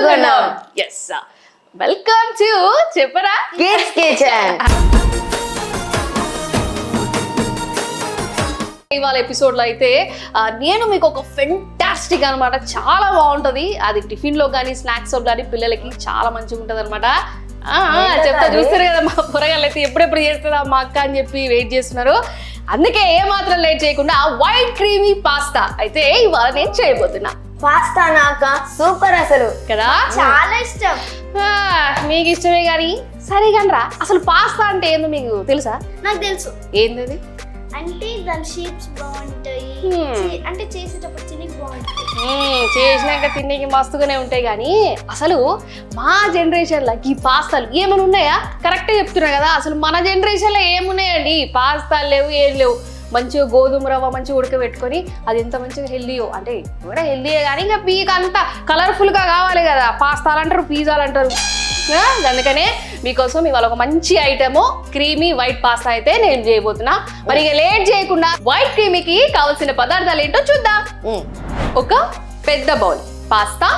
చదువుకున్నాం. Yes, welcome to చెప్పరా kids kitchen. ఇవాళ ఎపిసోడ్ లో అయితే నేను మీకు ఒక ఫెంటాస్టిక్ అనమాట, చాలా బాగుంటది. అది టిఫిన్ లో కానీ స్నాక్స్ లో కానీ పిల్లలకి చాలా మంచిగా ఉంటది అనమాట. చెప్తా, చూస్తారు కదా మా కూరగాయలు అయితే ఎప్పుడెప్పుడు చేస్తుందా మా అక్క అని చెప్పి వెయిట్ చేస్తున్నారు. అందుకే ఏ మాత్రం లేట్ చేయకుండా వైట్ క్రీమీ పాస్తా అయితే ఇవాళ నేను చేయబోతున్నా. పాస్తా నాక సూపర్ అసలు కదా, చాలా ఇష్టం. మీకు ఇష్టమే కానీ సరే కానీ రా, అసలు పాస్తా అంటే ఏందో మీకు తెలుసా? నాకు తెలుసు. ఏంది అది? అంటే దాని షేప్స్ బాగుంటాయి, అంటే చేసేటప్పుడు తినకి బాగుంటాయి. చేసినాక తినేకి మస్తుగానే ఉంటాయి. కానీ అసలు మా జనరేషన్ లో ఈ పాస్తాలు ఏమైనా ఉన్నాయా? కరెక్టే చెప్తున్నా కదా, అసలు మన జనరేషన్ లో ఏమున్నాయండి? పాస్తాలు లేవు, ఏం లేవు. మంచిగా గోధుమ రవ్వ మంచిగా ఉడకబెట్టుకొని అది ఎంత మంచిగా హెల్దీయో, అంటే కూడా హెల్దీయే కానీ ఇంకా మీకు అంత కలర్ఫుల్గా కావాలి కదా. పాస్తాలు అంటారు, పిజ్జాలు అంటారు. అందుకనే మీకోసం ఇవాళ ఒక మంచి ఐటమ్ క్రీమీ వైట్ పాస్తా అయితే నేను చేయబోతున్నా. మరి ఇక లేట్ చేయకుండా వైట్ క్రీమీకి కావాల్సిన పదార్థాలు ఏంటో చూద్దాం. ఒక పెద్ద బౌల్ పాస్తా,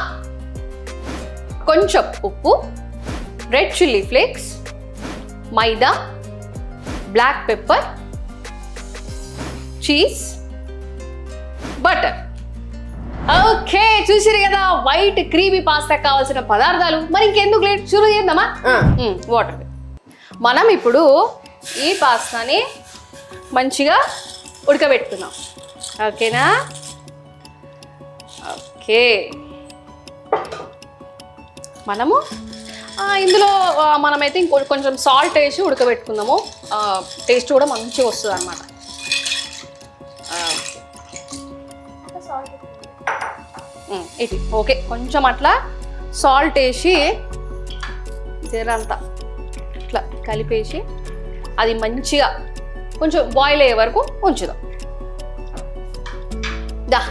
కొంచెం ఉప్పు, red chilli flakes, maida, black pepper, cheese, butter. Okay, చూసిరు కదా వైట్ క్రీమీ పాస్తా కావాల్సిన పదార్థాలు. మరి ఇంకెందుకు లేట్, షురూ చేద్దామా? వాటర్. మనం ఇప్పుడు ఈ పాస్తాని మంచిగా ఉడకబెట్టుకుందాం. ఓకేనా? ఓకే, మనము ఇందులో మనమైతే కొంచెం సాల్ట్ వేసి ఉడకబెట్టుకుందాము. టేస్ట్ కూడా మంచిగా వస్తుంది అన్నమాట. ఇది ఓకే, కొంచెం అట్లా సాల్ట్ వేసి జీరంతా ఇట్లా కలిపేసి అది మంచిగా కొంచెం బాయిల్ అయ్యే వరకు ఉంచుదాం. దా,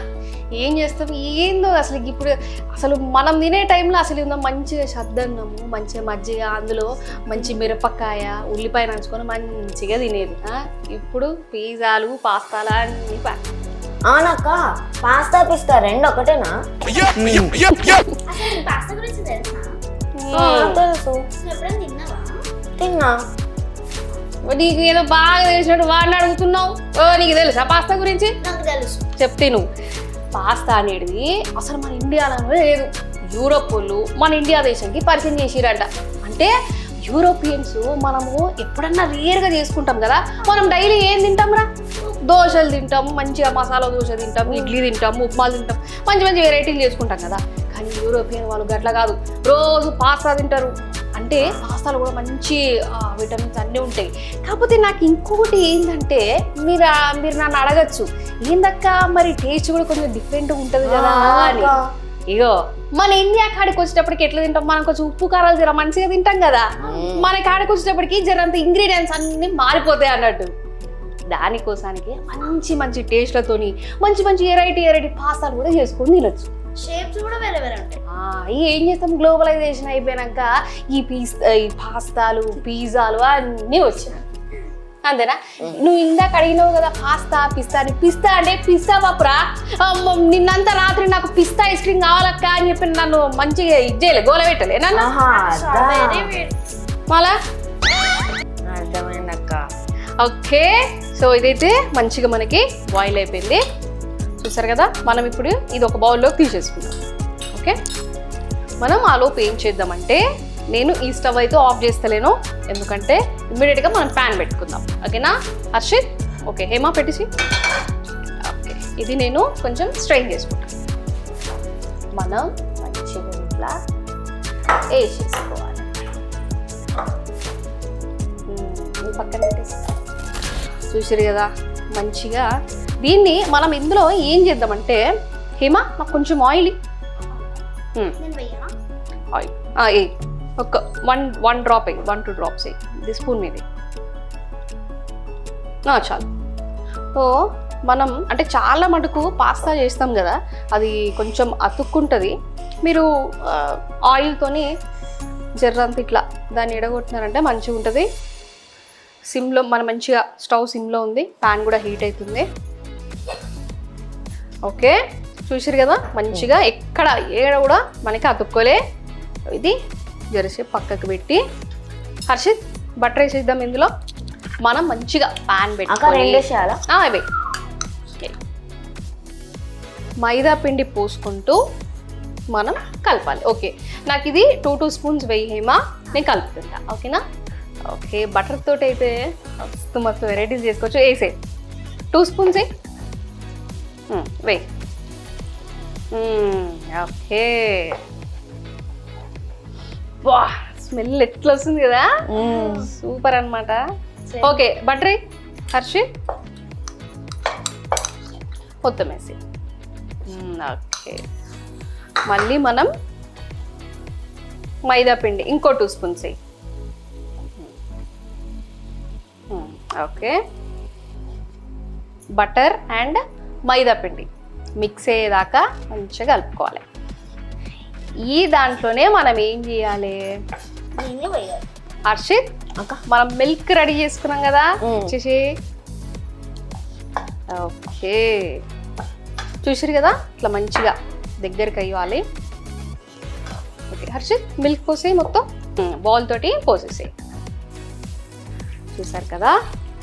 ఏం చేస్తాం ఏందో అసలు ఇప్పుడు. అసలు మనం తినే టైంలో అసలు ఏందో మంచిగా సద్దన్నము, మంచిగా మజ్జిగ, అందులో మంచి మిరపకాయ ఉల్లిపాయ నంచుకొని మంచిగా తినేది. ఇప్పుడు పిజ్జాలు పాస్తాలు అన్నీ అవునక్క, పాస్తా పిస్తా రెండు ఒకటేనా? అసలు పాస్తా గురించి తెలుసా? తెలుసు, ఎప్పుడైనా తిన్నావా? తిన్నా. నీకు ఏదో బాగా తెలిసినట్టు వాడిని అడుగుతున్నావు. నీకు తెలుసా పాస్తా గురించి? నాకు తెలుసు, చెప్తే నువ్వు. పాస్తా అనేది అసలు మన ఇండియాలోనే లేదు. యూరోప్ వాళ్ళు మన ఇండియా దేశానికి పరిచయం చేసిరంట. అంటే యూరోపియన్స్ మనము ఎప్పుడన్నా రేర్గా చేసుకుంటాం కదా. మనం డైలీ ఏం తింటాం రా? దోశలు తింటాం, మంచిగా మసాలా దోశ తింటాం, ఇడ్లీ తింటాం, ఉప్మాలు తింటాం, మంచి మంచి వెరైటీలు చేసుకుంటాం కదా. కానీ యూరోపియన్ వాళ్ళు గట్లా కాదు, రోజు పాస్తా తింటారు. అంటే పాస్తాలు కూడా మంచి విటమిన్స్ అన్నీ ఉంటాయి. కాకపోతే నాకు ఇంకొకటి ఏంటంటే, మీరు నన్ను అడగచ్చు, ఏందక్క మరి టేస్ట్ కూడా కొంచెం డిఫరెంట్గా ఉంటుంది కదా అని. ఇగో మన ఇండియా కాడికి వచ్చేటప్పటికి ఎట్లా తింటాం, మనం కొంచెం ఉప్పు కారాలు జర మంచిగా తింటాం కదా. మన కాడికి వచ్చేటప్పటికి జరంత ఇంగ్రీడియంట్స్ అన్ని మారిపోతాయి అన్నట్టు. దానికోసానికి మంచి మంచి టేస్ట్లతోని మంచి మంచి వెరైటీ పాస్తాలు కూడా చేసుకొని తినొచ్చు. షేప్స్ కూడా వేరే వేరే ఉంటాయి. ఏం చేస్తాం, గ్లోబలైజేషన్ అయిపోయాక ఈ పాస్తాలు పిజ్జాలు అన్నీ వచ్చాయి. అంతేనా? నువ్వు ఇందాక అడిగినావు కదా పాస్తా పిస్తా అని. పిస్తా అంటే పిస్తా పాపురా. నిన్నంతా రాత్రి నాకు పిస్తా ఐస్ క్రీమ్ కావాలక్క అని చెప్పి నన్ను మంచిగా ఇచ్చేయలే, గోల పెట్టలే నన్ను. మళ్ళా అర్థమైందక్క. ఓకే, సో ఇదైతే మంచిగా మనకి బాయిల్ అయిపోయింది. చూసారు కదా, మనం ఇప్పుడు ఇది ఒక బౌల్లోకి తీసేసుకుందాం. ఓకే, మనం ఆలోపు ఏం చేద్దామంటే, నేను ఈ స్టవ్ అయితే ఆఫ్ చేస్తలేను, ఎందుకంటే ఇమ్మీడియట్గా మనం ప్యాన్ పెట్టుకుందాం. ఓకేనా హర్షిత్? ఓకే, హేమా పెట్టేసి. ఓకే, ఇది నేను కొంచెం స్ట్రెయిన్ చేసుకుంటాను. మనం మంచిగా ఇట్లా వేసేసుకోవాలి. పక్కన పెట్టేసి చూసారు కదా మంచిగా. దీన్ని మనం ఇందులో ఏం చేద్దామంటే, హేమా నాకు కొంచెం ఆయిల్ ఆయిల్ ఒక వన్ డ్రాప్ అయ్యి 1-2 డ్రాప్స్ అయ్యి ఇది స్పూన్ మీద చాలు. సో మనం అంటే చాలా మటుకు పాస్తా చేస్తాం కదా, అది కొంచెం అతుక్కుంటుంది. మీరు ఆయిల్తోని జర్రంత ఇట్లా దాన్ని ఎడగొట్టినారంటే మంచిగా ఉంటుంది. సిమ్లో మనం మంచిగా స్టవ్ సిమ్లో ఉంది, ప్యాన్ కూడా హీట్ అవుతుంది. ఓకే, చూసారు కదా మంచిగా ఎక్కడ ఏడ కూడా మనకి అతుక్కోలే. ఇది జరసేపు పక్కకు పెట్టి హర్షిత్ బటర్ వేసేద్దాం ఇందులో. మనం మంచిగా పాన్ అక్క పెట్టుకొని రెండు వేసేయాలా? ఇవి ఓకే మైదా పిండి పోసుకుంటూ మనం కలపాలి. ఓకే నాకు ఇది 2 స్పూన్స్ వేయమా, నేను కలుపుతుంటా. ఓకేనా? ఓకే బటర్ తోటి అయితే మస్తు వెరైటీస్ చేసుకోవచ్చు. వేసే 2 స్పూన్స్ వేయి. ఓకే వా స్మెల్ ఎట్లా వస్తుంది కదా, సూపర్ అన్నమాట. ఓకే బటర్ హర్షి మొత్తం వేసి. ఓకే మళ్ళీ మనం మైదా పిండి ఇంకో 2 స్పూన్స్ వేయి. ఓకే బటర్ అండ్ మైదా పిండి మిక్స్ అయ్యేదాకా మంచిగా కలుపుకోవాలి. ఈ దాంట్లోనే మనం ఏం చేయాలి దీన్ని వేయాలి. హర్షిత్ మనం మిల్క్ రెడీ చేసుకున్నాం కదా, వచ్చేసి ఓకే చూసారు కదా ఇట్లా మంచిగా దగ్గరికి అయ్యాలి. ఓకే హర్షిత్ మిల్క్ పోసేయి, మొత్తం బౌల్ తోటి పోసేసేయి. చూసారు కదా,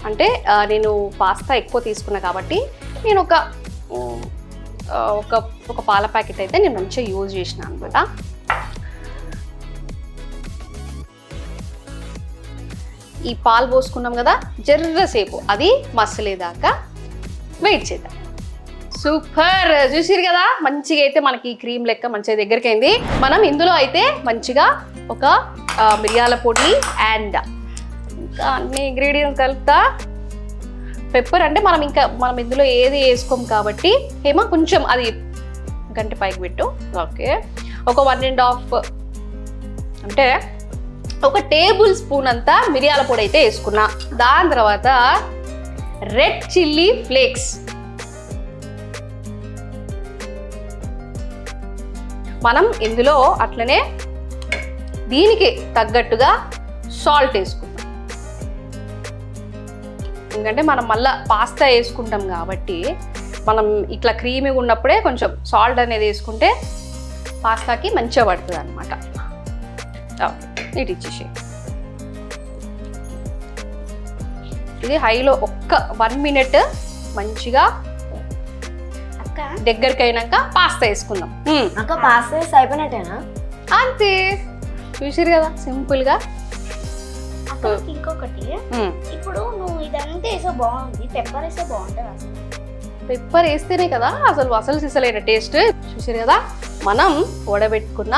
అంటే నేను పాస్తా ఎక్కువ తీసుకున్నా కాబట్టి నేను ఒక పాల ప్యాకెట్ అయితే నేను మంచిగా యూజ్ చేసిన అనమాట. ఈ పాలు పోసుకున్నాం కదా, జర్రసేపు అది మసలేదాకా వెయిట్ చేద్దాం. సూపర్ చూసిరు కదా, మంచిగా అయితే మనకి క్రీమ్ లెక్క మంచిగా దగ్గరికి అయింది. మనం ఇందులో అయితే మంచిగా ఒక మిరియాల పొడి అండ్ ఇంకా అన్ని ఇంగ్రీడియంట్స్ కలుపుతా. పెప్పర్ అంటే మనం ఇందులో ఏది వేసుకోం కాబట్టి ఏమో కొంచెం అది గంట పైకి పెట్టు. ఓకే ఒక 1.5 అంటే 1 టేబుల్ స్పూన్ అంతా మిరియాల పొడి అయితే వేసుకున్నా. దాని తర్వాత రెడ్ చిల్లీ ఫ్లేక్స్, మనం ఇందులో అట్లనే దీనికి తగ్గట్టుగా సాల్ట్ వేసుకున్నాం. ఎందుకంటే మనం మళ్ళీ పాస్తా వేసుకుంటాం కాబట్టి మనం ఇట్లా క్రీమీగా ఉన్నప్పుడే కొంచెం సాల్ట్ అనేది వేసుకుంటే పాస్తాకి మంచిగా పడుతుంది అనమాట. ఇటు ఇచ్చేసి ఇది హైలో ఒక్క 1 మినిట్ మంచిగా దగ్గరికి అయినాక పాస్తా వేసుకుందాం. అక్క పాస్తా వేసి అయిపోయినట్టేనా? అంతే చూసారు కదా సింపుల్గా. ఇంకొకటి, ఇప్పుడు నువ్వు ఇదంతా వేసే బాగుంది, పెప్పర్ వేసే బాగుంటుంది. అసలు పెప్పర్ వేస్తేనే కదా అసలు సిసలైన టేస్ట్. చూసారు కదా, మనం వడబెట్టుకున్న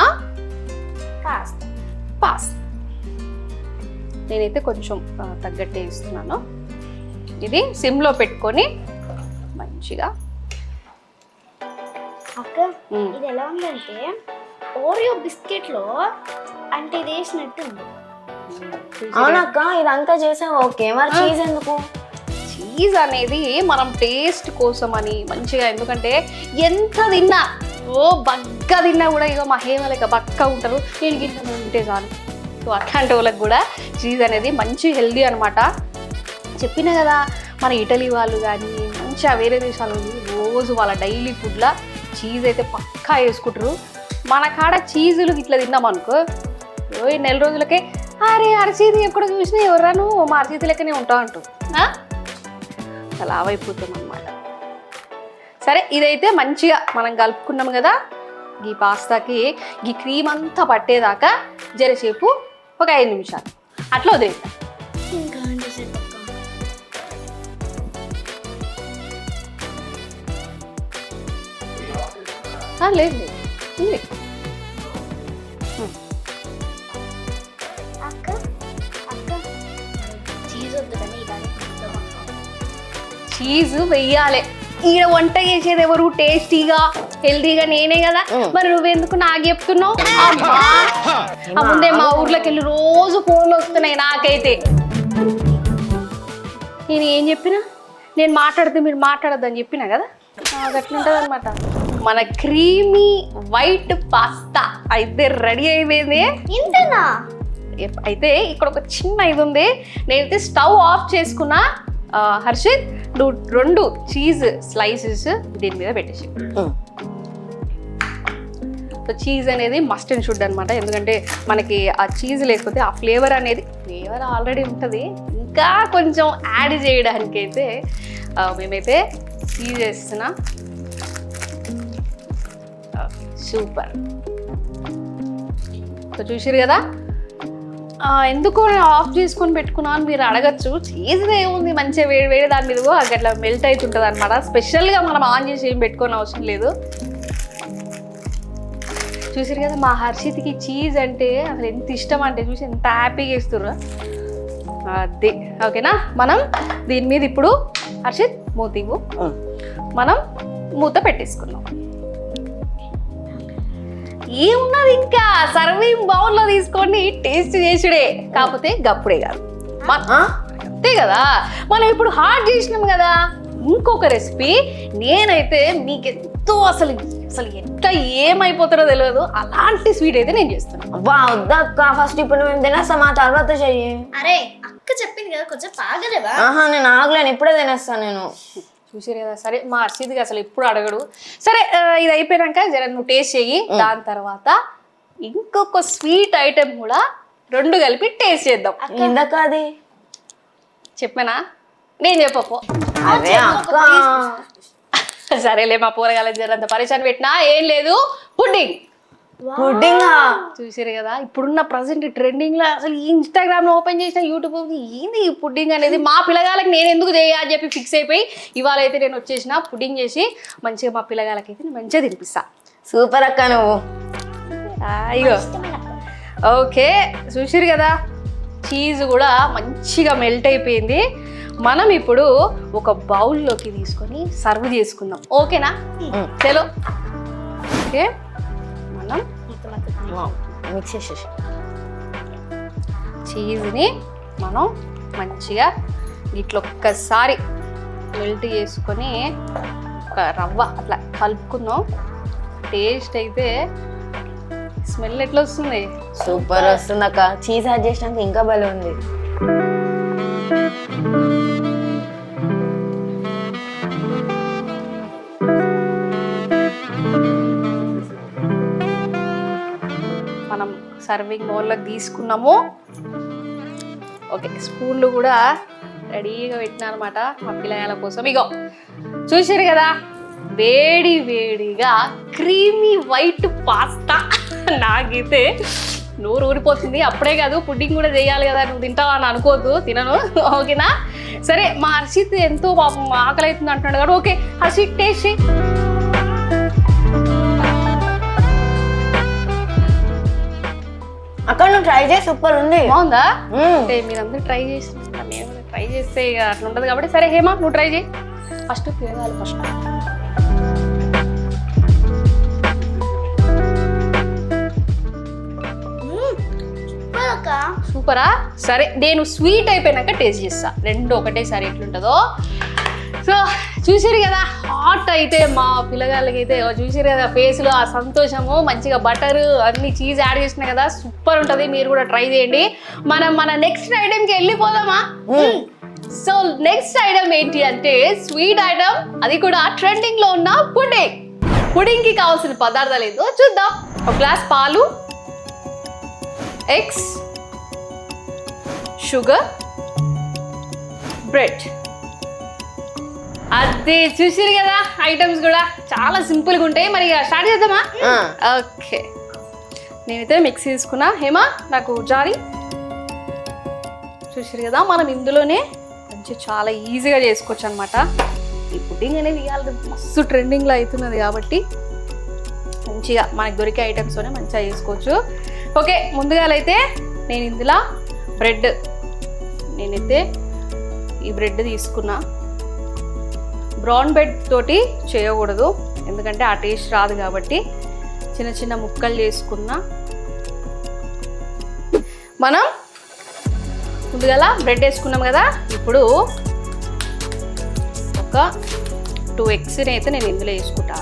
పాస్తా నేనైతే కొంచెం తగ్గట్టే ఇస్తున్నాను. ఇది సిమ్లో పెట్టుకొని మంచిగా. అక్క ఇది ఎలా ఉందంటే ఓరియో బిస్కెట్ లో అంటే ఇది వేసినట్టుంది. అవునక్క ఇదంతా చేసావు, ఓకే మరి చీజ్ ఎందుకు? చీజ్ అనేది మనం టేస్ట్ కోసం అని మంచిగా, ఎందుకంటే ఎంత తిన్నా బగ్గా తిన్నా కూడా ఇక మా హేమ లెక్క బక్క ఉంటారు, నేను గిన్నె ఉంటే చాలు. సో అట్లాంటి వాళ్ళకి కూడా చీజ్ అనేది మంచి హెల్దీ అనమాట. చెప్పినా కదా మన ఇటలీ వాళ్ళు కానీ మంచిగా వేరే దేశాల రోజు వాళ్ళ డైలీ ఫుడ్లో చీజ్ అయితే పక్కా వేసుకుంటారు. మన కాడ చీజులు ఇట్లా తిన్నాం అనుకో, ఈ నెల రోజులకే అరే అరచేతి ఎక్కడ చూసినా ఎవరాను మా అరచేతి లెక్కనే ఉంటా అంటూ అలా అయిపోతాం అనమాట. సరే ఇదైతే మంచిగా మనం కలుపుకున్నాం కదా, ఈ పాస్తాకి ఈ క్రీమ్ అంతా పట్టేదాకా జరసేపు ఒక 5 నిమిషాలు అట్లా వదిలేద్దాం. ఇంకా లేదు ఉంది. అక్క అక్క చీజ్ వద్దు కానీ చీజ్ వెయ్యాలి. ఈడ వంట చేసేది ఎవరు? టేస్టీగా హెల్తీగా నేనే కదా, మరి నువ్వెందుకు నాకు చెప్తున్నావు? ముందే మా ఊర్లోకి వెళ్ళి రోజు ఫోన్లు వస్తున్నాయి నాకైతే. నేను ఏం చెప్పినా, నేను మాట్లాడితే మీరు మాట్లాడద్దని చెప్పినా కదా, నాకు అట్లుంటుంది అనమాట. మన క్రీమీ వైట్ పాస్తా అయితే రెడీ అయిపోయింది. ఇంతనా? అయితే ఇక్కడ ఒక చిన్న ఇది ఉంది, నేనైతే స్టవ్ ఆఫ్ చేసుకున్నా. హర్షిత్ నువ్వు 2 చీజ్ స్లైసెస్ దీని మీద పెట్టేసి. సో చీజ్ అనేది మస్ట్ అండ్ షుడ్ అనమాట, ఎందుకంటే మనకి ఆ చీజ్ లేకపోతే ఆ ఫ్లేవర్ ఆల్రెడీ ఉంటుంది, ఇంకా కొంచెం యాడ్ చేయడానికి అయితే మేమైతే చీజ్ వేస్తున్నా. సూపర్. సో చూసారు కదా, ఎందుకు ఆఫ్ చేసుకొని పెట్టుకున్నాను అని మీరు అడగచ్చు. చీజ్ ఏముంది, మంచిగా వేడి వేడి దాని మీద అట్లా మెల్ట్ అవుతుంటుంది అనమాట. స్పెషల్గా మనం ఆన్ చేసి ఏం పెట్టుకోని అవసరం లేదు. చూసారు కదా, మా హర్షిత్కి చీజ్ అంటే అసలు ఎంత ఇష్టం అంటే చూసి ఎంత హ్యాపీగా ఇస్తుర్రు. అదే ఓకేనా, మనం దీని మీద ఇప్పుడు హర్షిత్ మూతివ్వు, మనం మూత పెట్టేసుకున్నాం. ఏమున్నది ఇంకా, సర్వింగ్ బౌల్లో తీసుకొని టేస్ట్ చేసుడే, కాకపోతే గప్పుడే కాదు, అంతే కదా. మనం ఇప్పుడు హాట్ చేసినాం కదా. ఇంకొక రెసిపీ నేనైతే మీకు ఎంతో అసలు ఎట్లా ఏమైపోతారో తెలియదు, అలాంటి స్వీట్ అయితే నేను చేస్తున్నాను. వద్దక్క, ఫస్ట్ ఇప్పుడు మేము తినేస్తాం, ఆ తర్వాత చెయ్యి. అరే అక్క చెప్పింది కదా, కొంచెం పాగలేవా? నేను ఆగలేను, ఇప్పుడే తినేస్తాను నేను. చూసారు కదా. సరే, మా హర్షిత్కి అసలు ఎప్పుడు అడగడు. సరే, ఇది అయిపోయాక జర నువ్వు టేస్ట్ చెయ్యి. దాని తర్వాత ఇంకొక స్వీట్ ఐటెం కూడా రెండు కలిపి టేస్ట్ చేద్దాం. ఇందాక అది చెప్పానా, నేను చెప్పపో. అదే అక్క, సరేలే, మా పూరగాల జరంత పరిచయం పెట్టినా ఏం లేదు, పుడ్డింగ్. పుడ్డింగ్ చూసారు కదా, ఇప్పుడున్న ప్రజెంట్ ట్రెండింగ్ లో అసలు ఇన్స్టాగ్రామ్ ఓపెన్ చేసిన, యూట్యూబ్ ఏంది ఈ పుడ్డింగ్ అనేది. మా పిల్లగాళ్ళకి నేను ఎందుకు చేయాలని చెప్పి ఫిక్స్ అయిపోయి ఇవాళ అయితే నేను వచ్చేసిన పుడ్డింగ్ చేసి మంచిగా మా పిల్లగాళ్ళకి అయితే నేను మంచిగా తినిపిస్తా. సూపర్ అక్క నువ్వు. ఇగో ఓకే, చూసారు కదా, చీజ్ కూడా మంచిగా మెల్ట్ అయిపోయింది. మనం ఇప్పుడు ఒక బౌల్లోకి తీసుకొని సర్వ్ చేసుకుందాం, ఓకేనా? చలో. ఓకే, మనం మిక్స్ చేసేసి చీజ్ని మనం మంచిగా ఇట్లా ఒక్కసారి మెల్ట్ చేసుకొని ఒక రవ్వ అట్లా కలుపుకుందాం. టేస్ట్ అయితే స్మెల్ ఎట్లా వస్తుంది? సూపర్ వస్తుంది అక్క. చీజ్ యాడ్ చేసినాక ఇంకా భలే ఉంది. మనం సర్వింగ్ బౌల్లోకి తీసుకున్నాము. ఓకే, స్పూన్లు కూడా రెడీగా పెట్టినా అనమాట మా పిల్లల కోసం. ఇగో చూసారు కదా, వేడి వేడిగా క్రీమీ వైట్ పాస్తా. నాకైతే నోరు ఊరిపోతుంది. అప్పుడే కాదు, పుడ్డింగ్ కూడా చేయాలి కదా, నువ్వు తింటావా అని అనుకోవద్దు, తినను, ఓకేనా? సరే, మా హర్షిత్ ఎంతో పాపం ఆకలి అవుతుంది అంటున్నాడు కదా. ఓకే హర్షిత్, టేస్ట్ చేయి. అక్కడ నువ్వు ట్రై చేసి సూపర్ ఉంది. బాగుందా? అంటే మీరందరూ ట్రై చేసి నేను కూడా ట్రై చేస్తే ఇక అట్లా ఉండదు కాబట్టి. సరే హేమా, నువ్వు ట్రై చేయి ఫస్ట్. తిరగాలి ఫస్ట్. సూపరా? సరే, నేను స్వీట్ అయిపోయినాక టేస్ట్ చేస్తా, రెండు ఒకటేసారి ఎట్లుంటుందో. సో చూసారు కదా, హాట్ అయితే మా పిల్లగాళ్ళకి అయితే చూసారు కదా ఫేస్లో ఆ సంతోషము. మంచిగా బటర్ అన్ని చీజ్ యాడ్ చేసినా కదా, సూపర్ ఉంటుంది. మీరు కూడా ట్రై చేయండి. మన నెక్స్ట్ ఐటెంకి వెళ్ళిపోదామా? సో నెక్స్ట్ ఐటమ్ ఏంటి అంటే స్వీట్ ఐటమ్, అది కూడా ట్రెండింగ్ లో ఉన్న పుడ్డింగ్. పుడ్డింగ్ కి కావాల్సిన పదార్థాలు ఏంటో చూద్దాం. ఒక గ్లాస్ పాలు, ఎగ్స్, షుగర్, బ్రెడ్. అదే చూసారు కదా, ఐటమ్స్ కూడా చాలా సింపుల్గా ఉంటాయి. మరి స్టార్ట్ చేద్దామా? ఓకే, నేనైతే మిక్సీ తీసుకున్నా. హేమా, నాకు జారి. చూసారు కదా, మనం ఇందులోనే మంచిగా చాలా ఈజీగా చేసుకోవచ్చు అనమాట. ఈ పుడ్డింగ్ అనేది ఇవాళ మస్తు ట్రెండింగ్లో అవుతున్నది కాబట్టి మంచిగా మనకు దొరికే ఐటమ్స్తోనే మంచిగా చేసుకోవచ్చు. ఓకే, ముందుగా అయితే నేను ఇందులో నేనైతే ఈ బ్రెడ్ తీసుకున్నా. బ్రౌన్ బ్రెడ్ తోటి చేయకూడదు, ఎందుకంటే ఆ టేస్ట్ రాదు కాబట్టి చిన్న చిన్న ముక్కలు చేసుకున్నా. మనం ముందుగా బ్రెడ్ వేసుకున్నాం కదా, ఇప్పుడు ఒక 2 ఎగ్స్ని అయితే నేను ఇందులో వేసుకుంటా.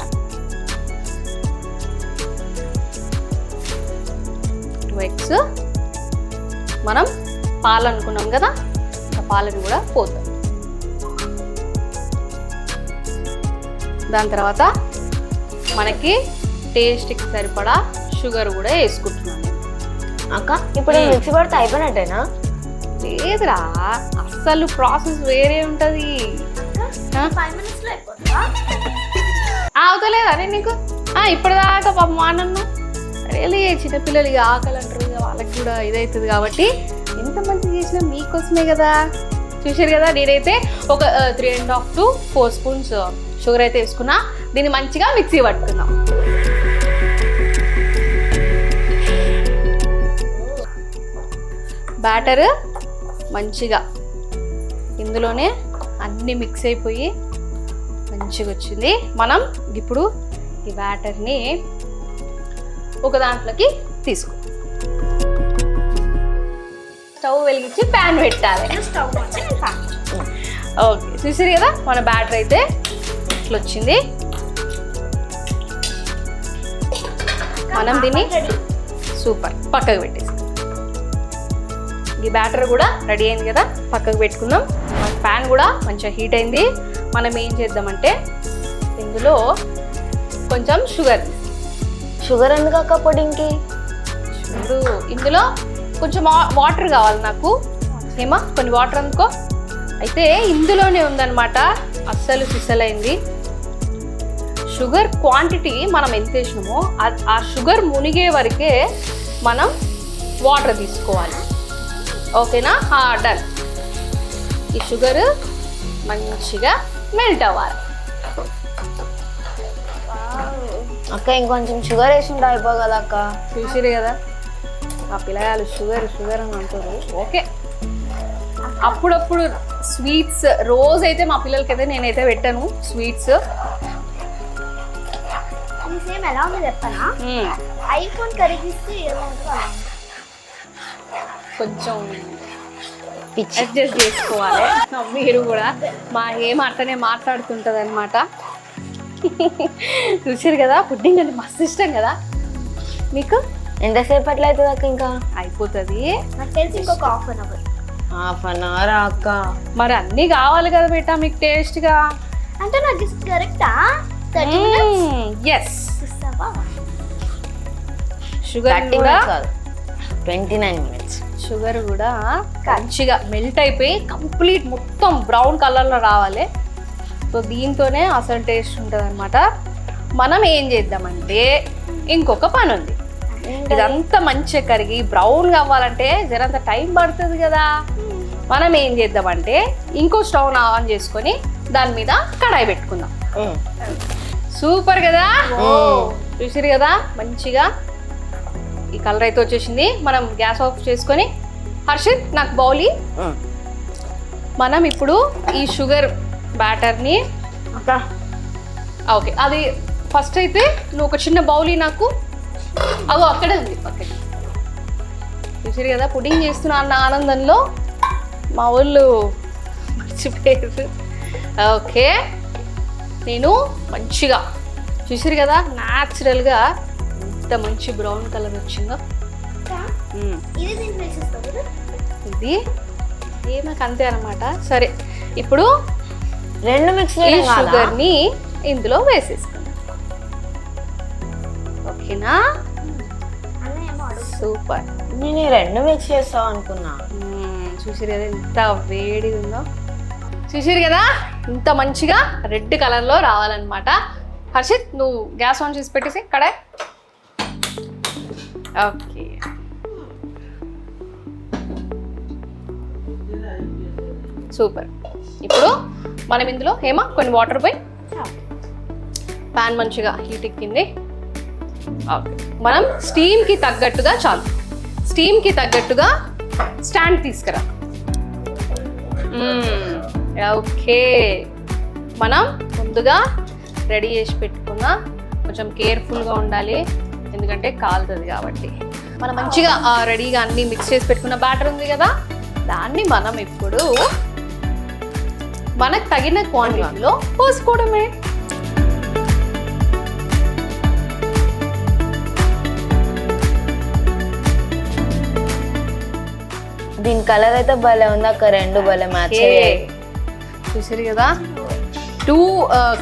2 ఎగ్స్. మనం పాలు అనుకున్నాం కదా, ఆ పాలను కూడా పోతాం. దాని తర్వాత మనకి టేస్ట్కి సరిపడా షుగర్ కూడా వేసుకుంటున్నాను. అక్క ఇప్పుడు మిక్సీ పడితే అయిపోయినట్టేనా? లేదురా, అస్సలు ప్రాసెస్ వేరే ఉంటుంది. 5 minutes లో అయిపోతుందా? అవుతలేదా నేను నీకు? ఇప్పటిదాకా పాప మానన్ను రియలీ చిన్నపిల్లలు ఇక ఆకలి అంటారు, వాళ్ళకి కూడా ఇదవుతుంది కాబట్టి ఎంత మంచిగా చేసినా మీకోసమే కదా. చూసారు కదా, నేనైతే ఒక 3.5 to 4 spoons షుగర్ అయితే వేసుకున్నా. దీన్ని మంచిగా మిక్సీ పట్టుకున్నాం. బ్యాటర్ మంచిగా ఇందులోనే అన్నీ మిక్స్ అయిపోయి మంచిగా వచ్చింది. మనం ఇప్పుడు ఈ బ్యాటర్ని ఒక దాంట్లోకి తీసుకో. స్టవ్ వెలిగించి ప్యాన్ పెట్టాలి. స్టవ్ ఓకే, చూసారు కదా మన బ్యాటర్ అయితే ఇట్లా వచ్చింది. మనం దీన్ని సూపర్ పక్కకు పెట్టేసి, ఈ బ్యాటర్ కూడా రెడీ అయింది కదా, పక్కకు పెట్టుకుందాం. మన ప్యాన్ కూడా మంచిగా హీట్ అయింది. మనం ఏం చేద్దామంటే ఇందులో కొంచెం షుగర్ ఎందుకు అక్క పుడ్డింగ్కి? చూడు, ఇందులో కొంచెం వాటర్ కావాలి నాకు. ఏమా కొన్ని వాటర్ అనుకో. అయితే ఇందులోనే ఉందన్నమాట అస్సలు సిసలైంది. షుగర్ క్వాంటిటీ మనం ఎంత వేసినామో ఆ షుగర్ మునిగే వరకే మనం వాటర్ తీసుకోవాలి. ఓకేనా? డన్. ఈ షుగర్ మంచిగా మెల్ట్ అవ్వాలి. అక్క ఇంకొంచెం షుగర్ వేసి ఉంటే అయిపో కదా అక్క. చూసిరు కదా ఆ పిల్లగాలు షుగర్ అని అంటారు. ఓకే, అప్పుడప్పుడు స్వీట్స్ రోజైతే మా పిల్లలకైతే నేనైతే పెట్టాను స్వీట్స్. సేమ్ ఎలా ఉంది చెప్పనా? ఐఫోన్ కరిగిస్తే ఎలా ఉంటుందో అలా ఉంది. కొంచెం అడ్జస్ట్ చేసుకోవాలి. మీరు కూడా మా అట్టనే మాట్లాడుతుంటుంది అనమాట. చూసారు కదా, పుడ్డింగ్ అంటే మస్తు ఇష్టం కదా మీకు. ఎంతసేపు అట్లా అవుతుంది అక్క? ఇంకా నాకు అయిపోతుంది. తెలిసి ఇంకొక హాఫ్ అన్ అవర్ అక్క. మరి అన్నీ కావాలి కదా బేటా మీకు టేస్ట్గా. అంటే నాకు జస్ట్ కరెక్టా 30 minutes? ఎస్. చూస్తావా? షుగర్ కూడా 29 minutes. షుగర్ కూడా మంచిగా మెల్ట్ అయిపోయి కంప్లీట్ మొత్తం బ్రౌన్ కలర్లో రావాలి. సో దీంతోనే అసలు టేస్ట్ ఉంటుంది అనమాట. మనం ఏం చేద్దామంటే ఇంకొక పని ఉంది. ఇదంతా మంచిగా కరిగి బ్రౌన్గా అవ్వాలంటే జరంత టైం పడుతుంది కదా. మనం ఏం చేద్దామంటే ఇంకో స్టవ్ ఆన్ చేసుకొని దాని మీద కడాయి పెట్టుకుందాం. సూపర్ కదా, చూసిరు కదా మంచిగా ఈ కలర్ అయితే వచ్చేసింది. మనం గ్యాస్ ఆఫ్ చేసుకొని, హర్షిత్ నాకు బౌలి. మనం ఇప్పుడు ఈ షుగర్ బ్యాటర్ని ఓకే, అది ఫస్ట్ అయితే నువ్వు ఒక చిన్న బౌలి నాకు అగో అక్కడే ఉంది పక్కకి. చూసారు కదా పుడ్డింగ్ చేస్తున్నా అన్న ఆనందంలో మా వాళ్ళు మర్చిపోయారు. ఓకే, నేను మంచిగా చూసారు కదా న్యాచురల్గా ఎంత మంచి బ్రౌన్ కలర్ వచ్చిందో. ఇది దీన్ని వేసేస్తావు కదా? ఇది ఏమాకు అంతే అనమాట. సరే, ఇప్పుడు రెండు మిక్స్ షుగర్ని ఇందులో వేసేసుకుందాం. ఓకేనా? సూపర్. నేను రెండు మిక్స్ చేస్తావు అనుకున్నా. చూసారు కదా ఎంత వేడి ఉందో. చూసారు కదా ఇంత మంచిగా రెడ్ కలర్లో రావాలన్నమాట. హర్షిత్ నువ్వు గ్యాస్ ఆన్ చేసి పెట్టేసి కడాయి. Okay, super. ఇప్పుడు మనం ఇందులో కొన్ని వాటర్ పోయి ప్యాన్ మంచిగా హీట్ ఎక్కింది. ఓకే, మనం స్టీమ్కి తగ్గట్టుగా చాలు, స్టీమ్కి తగ్గట్టుగా స్టాండ్ తీసుకురా. ఓకే, మనం ముందుగా రెడీ చేసి పెట్టుకున్న కొంచెం కేర్ఫుల్గా ఉండాలి ఎందుకంటే కాలుతుంది కాబట్టి. మనం మంచిగా రెడీగా అన్నీ మిక్స్ చేసి పెట్టుకున్న బ్యాటర్ ఉంది కదా, దాన్ని మనం ఇప్పుడు మనకు తగిన క్వాంటిటీలో పోసుకోవడమే. దీని కలర్ అయితే భలే ఉంది అక్క, రెండు భలే మ్యాచ్ అయ్యాయి. చూసారు కదా 2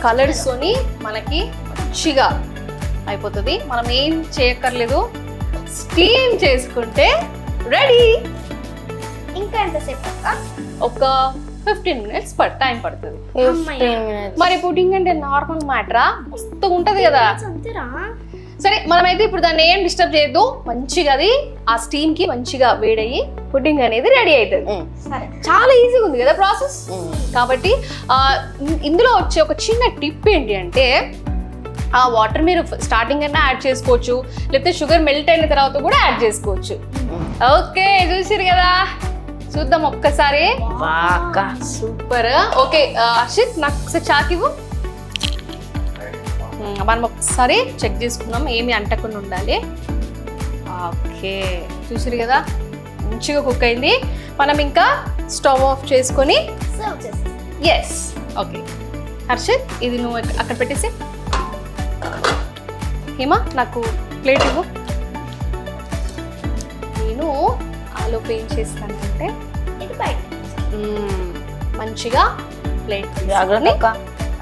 కలర్స్తోని మనకి మంచిగా అయిపోతుంది. మనం ఏం చేయక్కర్లేదు, స్టీమ్ చేసుకుంటే రెడీ. ఇంకా ఎంతసేపు అక్క? ఒక 15 minutes టైం పడుతుంది. 15 minutes. మరి పుడ్డింగ్ అంటే నార్మల్ మ్యాటరా, మస్తు ఉంటది కదా. అంతేరా? సరే మనమైతే ఇప్పుడు దాన్ని ఏం డిస్టర్బ్ చేయొద్దు, మంచిగా అది ఆ స్టీమ్ కి మంచిగా వేడయ్యి పుడ్డింగ్ అనేది రెడీ అవుతుంది. సరే. చాలా ఈజీగా ఉంది కదా ప్రాసెస్. కాబట్టి ఇందులో వచ్చే ఒక చిన్న టిప్ ఏంటి అంటే, ఆ వాటర్ మీరు స్టార్టింగ్ అయినా యాడ్ చేసుకోవచ్చు, లేకపోతే షుగర్ మెల్ట్ అయిన తర్వాత కూడా యాడ్ చేసుకోవచ్చు. ఓకే, చూసిరు కదా, చూద్దాం ఒక్కసారి. సూపర్. ఓకే హర్షిత్, నాకు ఒకసారి చాక్ ఇవ్వు. మనం ఒకసారి చెక్ చేసుకున్నాం, ఏమి అంటకుండా ఉండాలి. ఓకే, చూసిరు కదా, మంచిగా కుక్ అయింది. మనం ఇంకా స్టవ్ ఆఫ్ చేసుకొని సర్వ్ చేసి. ఎస్. ఓకే హర్షిత్, ఇది నువ్వు అక్కడ పెట్టేసి. హేమా, నాకు ప్లేట్ ఇవ్వు. నేను ఆలోపు ఏం చేస్తానంటే ఇది బయట. మంచిగా ప్లేట్ జాగ్రత్త.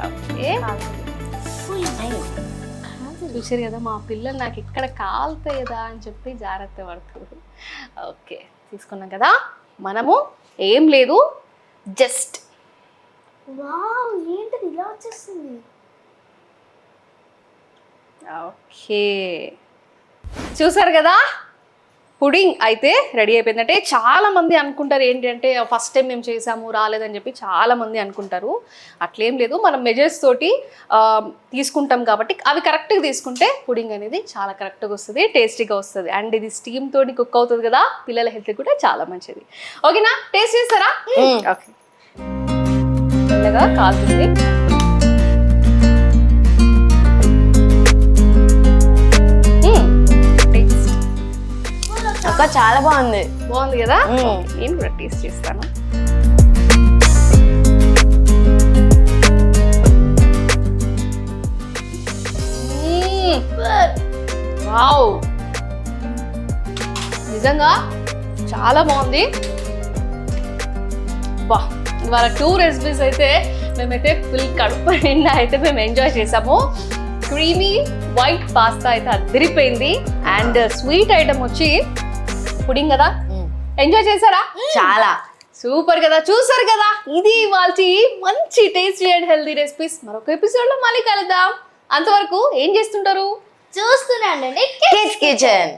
ఓకే, చూసారు కదా, మా పిల్లలు నాకు ఇక్కడ కాలుతాయి కదా అని చెప్పి జాగ్రత్త పడుతుంది. ఓకే, తీసుకున్నాం కదా. మనము ఏం లేదు, జస్ట్ వావ్, ఏంటిది ఇలా వచ్చేస్తుంది? ఓకే, చూసారు కదా, పుడింగ్ అయితే రెడీ అయిపోయిందంటే. చాలా మంది అనుకుంటారు ఏంటి అంటే, ఫస్ట్ టైం మేము చేసాము రాలేదని చెప్పి చాలా మంది అనుకుంటారు. అట్లేం లేదు, మనం మెజర్స్ తోటి తీసుకుంటాం కాబట్టి అవి కరెక్ట్గా తీసుకుంటే పుడింగ్ అనేది చాలా కరెక్ట్గా వస్తుంది, టేస్టీగా వస్తుంది. అండ్ ఇది స్టీమ్ తోటి కుక్ అవుతుంది కదా, పిల్లల హెల్త్ కూడా చాలా మంచిది. ఓకేనా, టేస్ట్ చేస్తారా? ఓకే, మెల్లగా కాలుతుంది. అక్క చాలా బాగుంది. బాగుంది కదా, నేను కూడా టేస్ట్ చేస్తాను. వావ్, నిజంగా చాలా బాగుంది. బా, ఇవాళ 2 రెసిపీస్ అయితే మేమైతే ఫుల్ కడుపు నిండా అయితే మేము ఎంజాయ్ చేసాము. క్రీమీ వైట్ పాస్తా అయితే అదిరిపోయింది. అండ్ స్వీట్ ఐటమ్ వచ్చి పుడింగ్ కదా, ఎంజాయ్ చేశారా? చాలా సూపర్ కదా, చూసారు కదా, ఇది వాళ్ళ మంచి టేస్టీ అండ్ హెల్తీ రెసిపీస్. మరొక ఎపిసోడ్ లో మళ్ళీ కలుద్దాం. అంతవరకు ఏం చేస్తుంటారు? చూస్తున్నాండి కిడ్స్ కిచెన్.